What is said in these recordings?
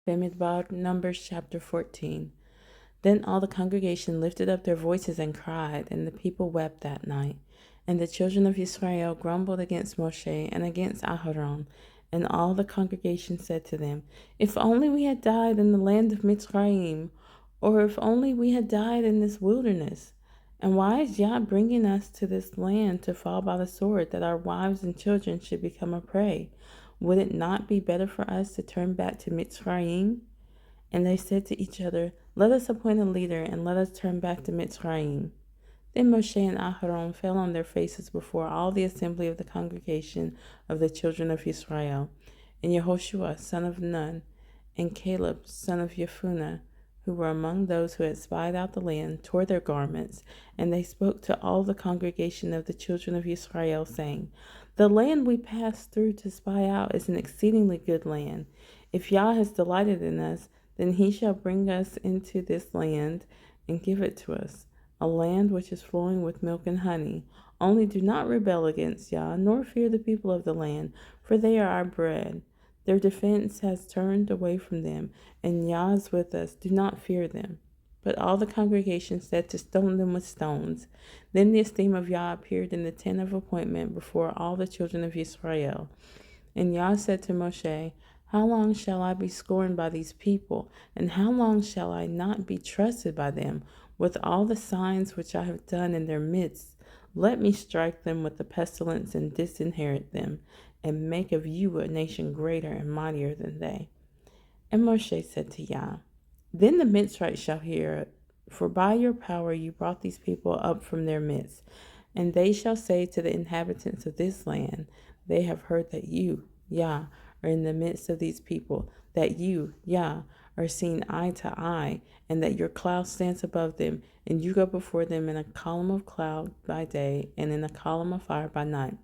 Bemiđbar, Numbers chapter 14. Then all the congregation lifted up their voices and cried, and the people wept that night. And the children of Israel grumbled against Moshe and against Aharon. And all the congregation said to them, If only we had died in the land of Mitzrayim, or if only we had died in this wilderness. And why is Yah bringing us to this land to fall by the sword, that our wives and children should become a prey? Would it not be better for us to turn back to Mitzrayim? And they said to each other, Let us appoint a leader, and let us turn back to Mitzrayim. Then Moshe and Aharon fell on their faces before all the assembly of the congregation of the children of Israel. And Yehoshua, son of Nun, and Caleb, son of Jephunneh, who were among those who had spied out the land, tore their garments, and they spoke to all the congregation of the children of Israel, saying, The land we passed through to spy out is an exceedingly good land. If Yah has delighted in us, then he shall bring us into this land and give it to us, a land which is flowing with milk and honey. Only do not rebel against Yah, nor fear the people of the land, for they are our bread. Their defense has turned away from them, and Yah is with us. Do not fear them. But all the congregation said to stone them with stones. Then the esteem of Yah appeared in the tent of appointment before all the children of Israel. And Yah said to Moshe, How long shall I be scorned by these people, and how long shall I not be trusted by them, with all the signs which I have done in their midst? Let me strike them with the pestilence and disinherit them, and make of you a nation greater and mightier than they. And Moshe said to Yah, Then the Mitzrites shall hear it, for by your power you brought these people up from their midst. And they shall say to the inhabitants of this land, They have heard that you, Yah, are in the midst of these people, that you, Yah, are seen eye to eye, and that your cloud stands above them, and you go before them in a column of cloud by day, and in a column of fire by night.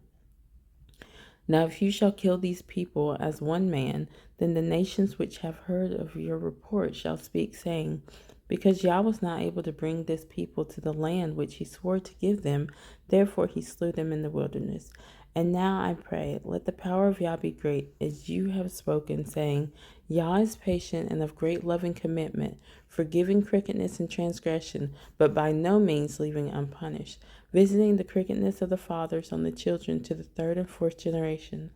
Now if you shall kill these people as one man, then the nations which have heard of your report shall speak, saying, Because Yah was not able to bring this people to the land which he swore to give them, therefore he slew them in the wilderness. And now I pray, let the power of Yah be great, as you have spoken, saying, Yah is patient and of great loving commitment, forgiving crookedness and transgression, but by no means leaving unpunished, visiting the crookedness of the fathers on the children to the third and fourth generation.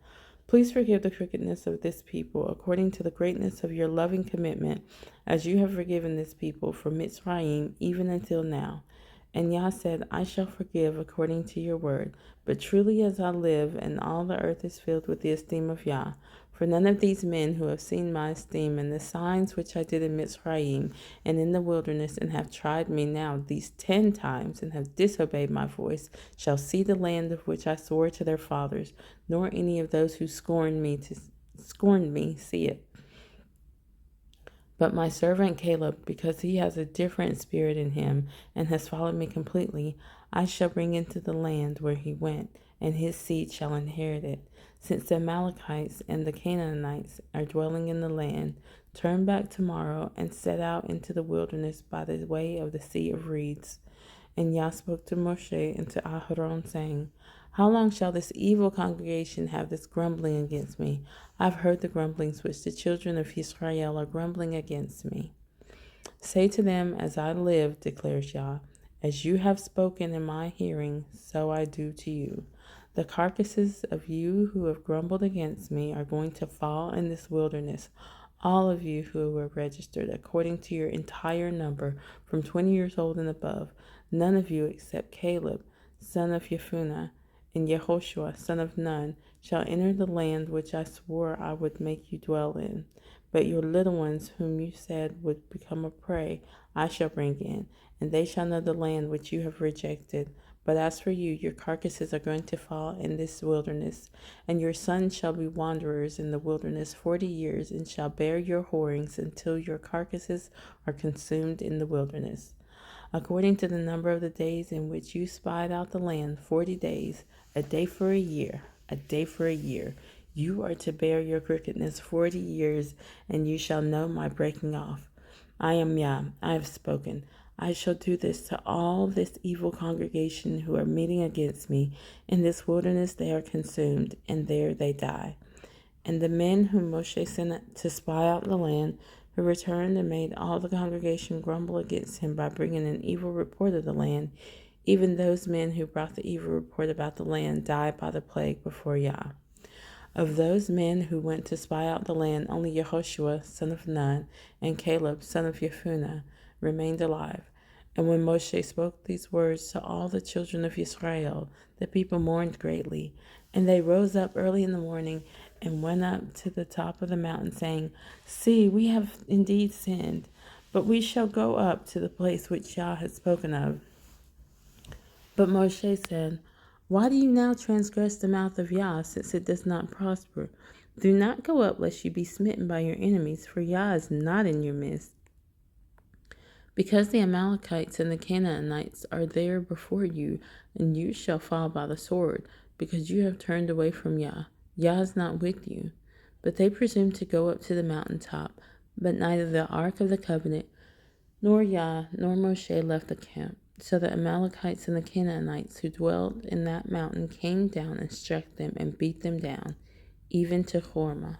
Please forgive the crookedness of this people, according to the greatness of your loving commitment, as you have forgiven this people from Mitzrayim even until now. And Yah said, I shall forgive according to your word. But truly as I live, and all the earth is filled with the esteem of Yah. For none of these men who have seen my esteem and the signs which I did in Mitzrayim and in the wilderness, and have tried me now these 10 times, and have disobeyed my voice, shall see the land of which I swore to their fathers, nor any of those who scorned me see it. But my servant Caleb, because he has a different spirit in him, and has followed me completely, I shall bring into the land where he went, and his seed shall inherit it. Since the Amalekites and the Canaanites are dwelling in the land, turn back tomorrow and set out into the wilderness by the way of the Sea of Reeds. And Yah spoke to Moshe and to Aharon, saying, How long shall this evil congregation have this grumbling against me? I've heard the grumblings which the children of Israel are grumbling against me. Say to them, As I live, declares Yah, as you have spoken in my hearing, so I do to you. The carcasses of you who have grumbled against me are going to fall in this wilderness, all of you who were registered according to your entire number, from 20 years old and above. None of you except Caleb, son of Jephunneh, and Yehoshua, son of Nun, shall enter the land which I swore I would make you dwell in. But your little ones, whom you said would become a prey, I shall bring in, and they shall know the land which you have rejected. But as for you, your carcasses are going to fall in this wilderness, and your sons shall be wanderers in the wilderness 40 years, and shall bear your whorings until your carcasses are consumed in the wilderness. According to the number of the days in which you spied out the land, 40 days, a day for a year, a day for a year. You are to bear your crookedness 40 years, and you shall know my breaking off. I am Yah, I have spoken. I shall do this to all this evil congregation who are meeting against me. In this wilderness they are consumed, and there they die. And the men whom Moshe sent to spy out the land, who returned and made all the congregation grumble against him by bringing an evil report of the land, even those men who brought the evil report about the land died by the plague before Yah. Of those men who went to spy out the land, only Yehoshua, son of Nun, and Caleb, son of Jephunneh, remained alive. And when Moshe spoke these words to all the children of Israel, the people mourned greatly. And they rose up early in the morning and went up to the top of the mountain, saying, See, we have indeed sinned, but we shall go up to the place which Yah had spoken of. But Moshe said, Why do you now transgress the mouth of Yah, since it does not prosper? Do not go up, lest you be smitten by your enemies, for Yah is not in your midst. Because the Amalekites and the Canaanites are there before you, and you shall fall by the sword, because you have turned away from Yah. Yah is not with you. But they presumed to go up to the mountain top, but neither the ark of the covenant, nor Yah, nor Moshe left the camp. So the Amalekites and the Canaanites who dwelt in that mountain came down and struck them and beat them down, even to Hormah.